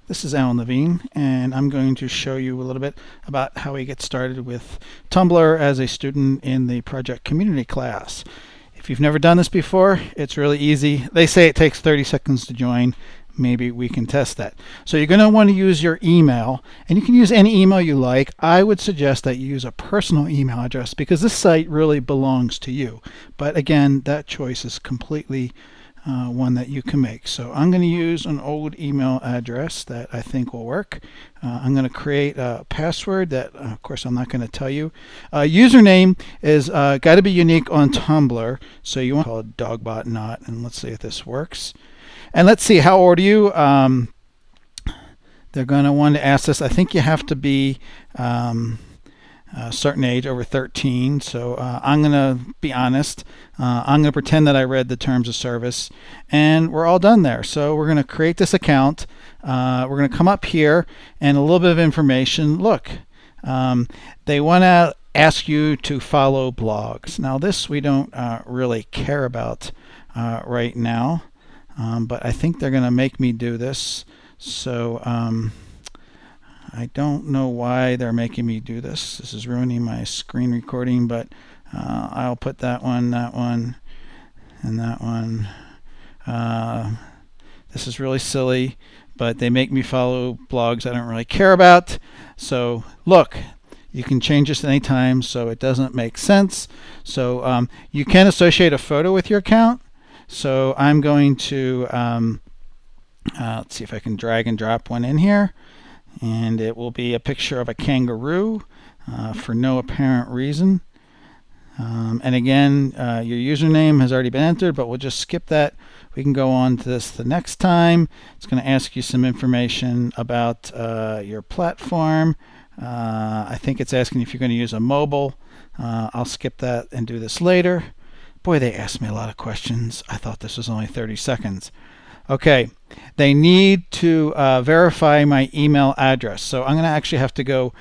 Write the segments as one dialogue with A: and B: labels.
A: This is Alan Levine, and I'm going to show you a little bit about how we get started with Tumblr as a student in the project community class. If you've never done this before, it's really easy. They say it takes 30 seconds to join. Maybe we can test that. So you're going to want to use your email, and you can use any email you like. I would suggest that you use a personal email address because this site really belongs to you. But again, that choice is completely one that you can make. So I'm going to use an old email address that I think will work. I'm going to create a password that, of course, I'm not going to tell you. Username is got to be unique on Tumblr, so you want to call it dogbotnot, and let's see if this works. And let's see, how old are you? They're going to want to ask this. I think you have to be a certain age, over 13. So I'm going to be honest. I'm going to pretend that I read the terms of service, and we're all done there. So we're going to create this account. We're going to come up here and a little bit of information. Look, they want to ask you to follow blogs. Now this we don't really care about right now. But I think they're going to make me do this. So I don't know why they're making me do this. This is ruining my screen recording, but I'll put that one, and that one. This is really silly, but they make me follow blogs I don't really care about. So look, you can change this at any time, so it doesn't make sense. So you can associate a photo with your account. So I'm going to, let's see if I can drag and drop one in here. And it will be a picture of a kangaroo for no apparent reason. And again, your username has already been entered, but we'll just skip that. We can go on to this the next time. It's going to ask you some information about your platform. I think it's asking if you're going to use a mobile. I'll skip that and do this later. Boy, they asked me a lot of questions. I thought this was only 30 seconds. Okay, they need to verify my email address. So I'm going to actually have to go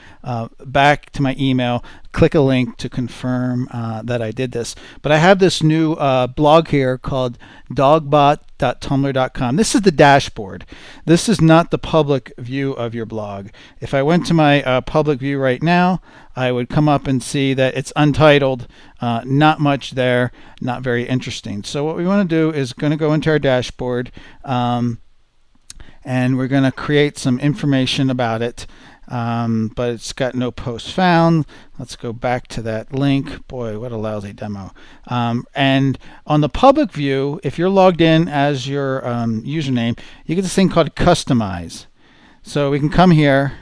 A: back to my email, click a link to confirm that I did this. But I have this new blog here called dogbot.tumblr.com. This is the dashboard. This is not the public view of your blog. If I went to my public view right now, I would come up and see that it's untitled, not much there, not very interesting. So what we want to do is going to go into our dashboard, and we're going to create some information about it, but it's got no post found. Let's go back to that link. Boy, what a lousy demo. And on the public view, if you're logged in as your username, you get this thing called customize. So we can come here.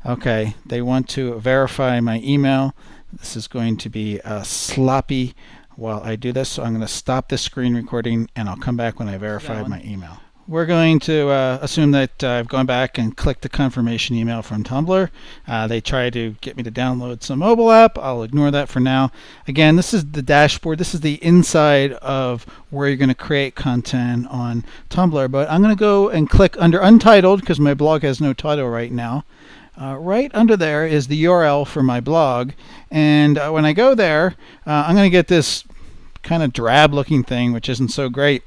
A: Okay, they want to verify my email. This is going to be sloppy while I do this, so I'm going to stop this screen recording and I'll come back when I verify my email. We're going to assume that I've gone back and clicked the confirmation email from Tumblr. They try to get me to download some mobile app. I'll ignore that for now. Again, this is the dashboard. This is the inside of where you're going to create content on Tumblr. But I'm going to go and click under Untitled because my blog has no title right now. Right under there is the URL for my blog, and when I go there, I'm going to get this kind of drab looking thing, which isn't so great.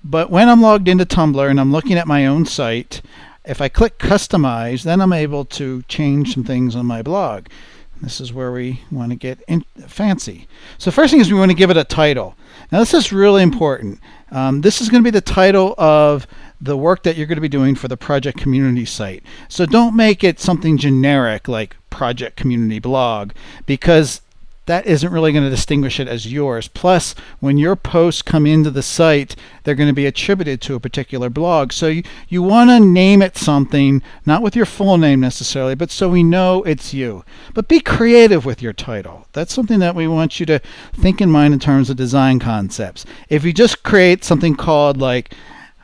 A: But when I'm logged into Tumblr and I'm looking at my own site, if I click customize, then I'm able to change some things on my blog. This is where we want to get fancy. So first thing is we want to give it a title. Now this is really important. This is going to be the title of the work that you're going to be doing for the project community site. So don't make it something generic like project community blog, because that isn't really going to distinguish it as yours. Plus, when your posts come into the site, they're going to be attributed to a particular blog. So you want to name it something, not with your full name necessarily, but so we know it's you. But be creative with your title. That's something that we want you to think in mind in terms of design concepts. If you just create something called like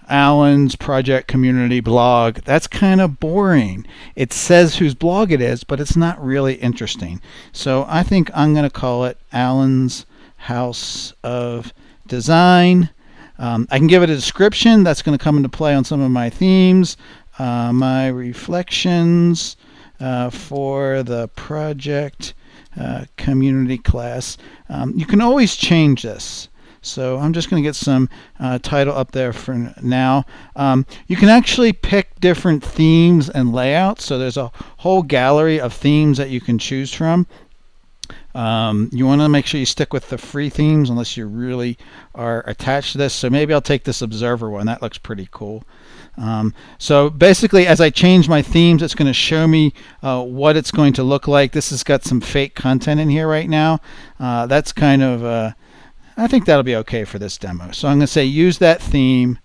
A: Alan's Project Community Blog, that's kind of boring. It says whose blog it is, but it's not really interesting. So I think I'm going to call it Alan's House of Design. I can give it a description that's going to come into play on some of my themes, my reflections for the project community class. You can always change this. So I'm just going to get some title up there for now. You can actually pick different themes and layouts. So there's a whole gallery of themes that you can choose from. You want to make sure you stick with the free themes unless you really are attached to this. So maybe I'll take this observer one. That looks pretty cool. So basically, as I change my themes, it's going to show me what it's going to look like. This has got some fake content in here right now. That's kind of, I think that'll be okay for this demo. So I'm going to say use that theme.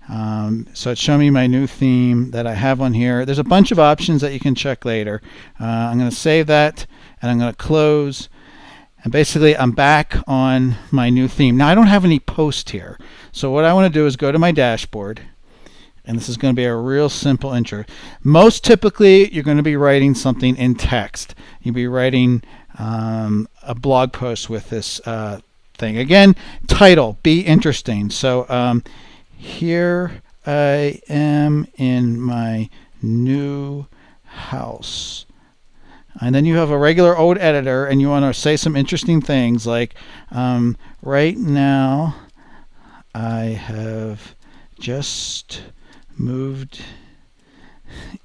A: So it's showing me my new theme that I have on here. There's a bunch of options that you can check later. I'm going to save that, and I'm going to close. And basically, I'm back on my new theme. Now, I don't have any post here. So what I want to do is go to my dashboard. And this is going to be a real simple intro. Most typically, you're going to be writing something in text. You'll be writing a blog post with this thing. Again, title, be interesting. So here I am in my new house. And then you have a regular old editor, and you want to say some interesting things like, right now I have just moved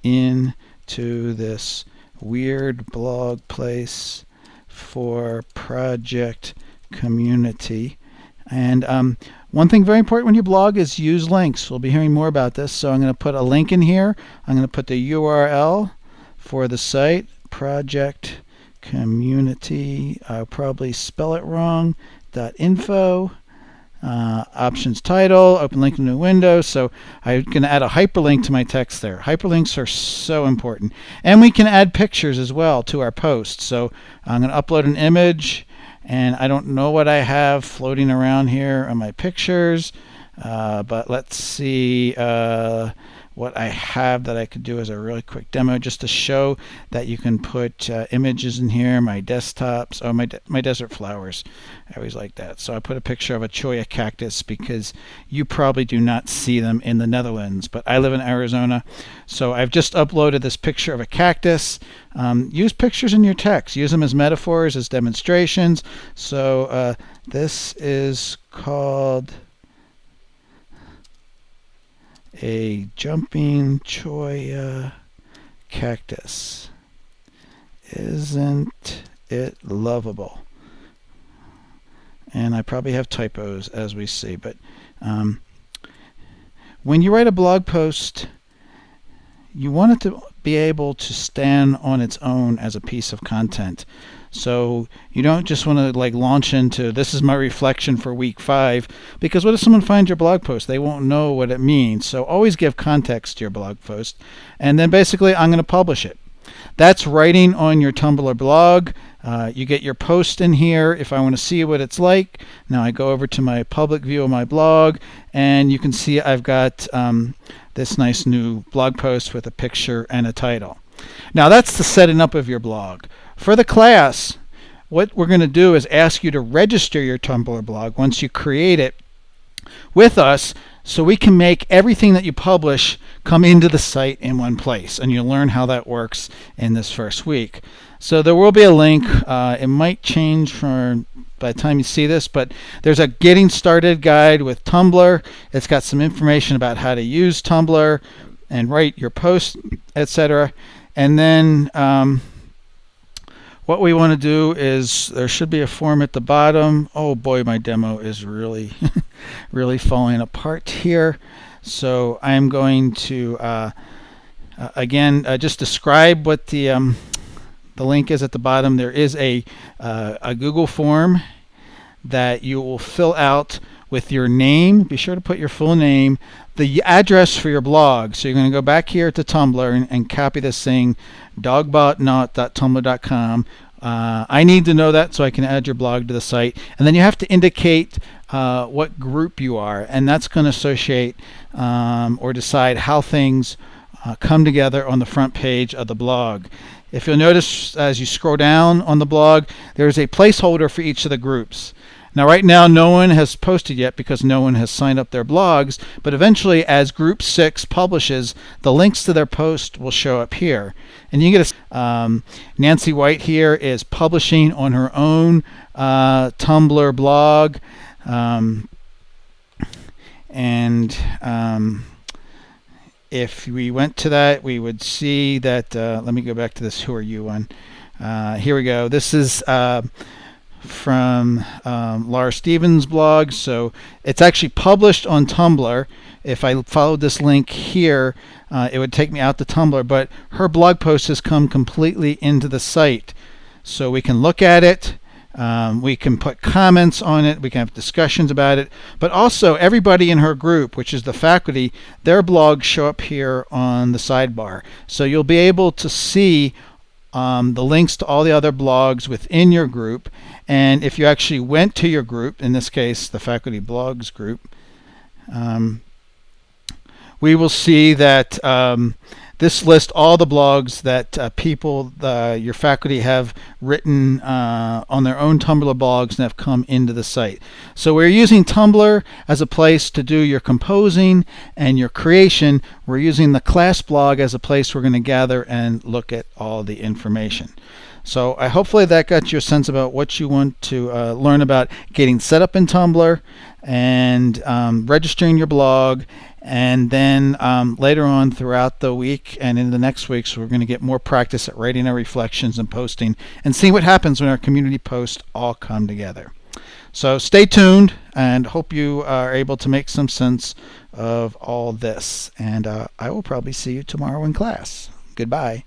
A: into this weird blog place for project community. And one thing very important when you blog is use links. We'll be hearing more about this. So I'm going to put a link in here. I'm going to put the URL for the site, project community. I'll probably spell it wrong. .info. Options title, open link in a new window. So I'm going to add a hyperlink to my text there. Hyperlinks are so important. And we can add pictures as well to our post. So I'm going to upload an image, and I don't know what I have floating around here on my pictures, but let's see what I have that I could do as a really quick demo just to show that you can put images in here. My desktops, oh, my desert flowers. I always like that. So I put a picture of a cholla cactus because you probably do not see them in the Netherlands, but I live in Arizona. So I've just uploaded this picture of a cactus. Use pictures in your text. Use them as metaphors, as demonstrations. So this is called a jumping cholla cactus. Isn't it lovable? And I probably have typos as we see, but when you write a blog post, you want it to be able to stand on its own as a piece of content. So you don't just want to like launch into this is my reflection for week 5, because what if someone finds your blog post? They won't know what it means. So always give context to your blog post. And then basically I'm going to publish it. That's writing on your Tumblr blog. You get your post in here if I want to see what it's like. Now I go over to my public view of my blog, and you can see I've got this nice new blog post with a picture and a title. Now that's the setting up of your blog. For the class, what we're going to do is ask you to register your Tumblr blog once you create it with us, so we can make everything that you publish come into the site in one place, and you'll learn how that works in this first week. So there will be a link. It might change by the time you see this, but there's a getting started guide with Tumblr. It's got some information about how to use Tumblr and write your posts, etc. And then what we want to do is there should be a form at the bottom. Oh boy, my demo is really really falling apart here. So I'm going to again just describe what the link is at the bottom. There is a Google form that you will fill out with your name. Be sure to put your full name, the address for your blog. So you're going to go back here to Tumblr and copy this thing, dogbotnot.tumblr.com. I need to know that so I can add your blog to the site. And then you have to indicate what group you are, and that's going to associate or decide how things come together on the front page of the blog. If you'll notice as you scroll down on the blog, there's a placeholder for each of the groups. Now right now no one has posted yet because no one has signed up their blogs, but eventually as group 6 publishes, the links to their post will show up here. And you get Nancy White here is publishing on her own Tumblr blog. And if we went to that, we would see that, let me go back to this Who Are You one. Here we go. This is from Laura Stevens' blog. So it's actually published on Tumblr. If I followed this link here, it would take me out to Tumblr, but her blog post has come completely into the site. So we can look at it. We can put comments on it. We can have discussions about it. But also everybody in her group, which is the faculty, their blogs show up here on the sidebar. So you'll be able to see the links to all the other blogs within your group. And if you actually went to your group, in this case, the faculty blogs group, we will see that this lists all the blogs that your faculty have written on their own Tumblr blogs and have come into the site. So we're using Tumblr as a place to do your composing and your creation. We're using the class blog as a place we're going to gather and look at all the information. So hopefully that got you a sense about what you want to learn about getting set up in Tumblr and registering your blog. And then later on throughout the week and in the next weeks, we're going to get more practice at writing our reflections and posting and see what happens when our community posts all come together. So stay tuned and hope you are able to make some sense of all this. And I will probably see you tomorrow in class. Goodbye.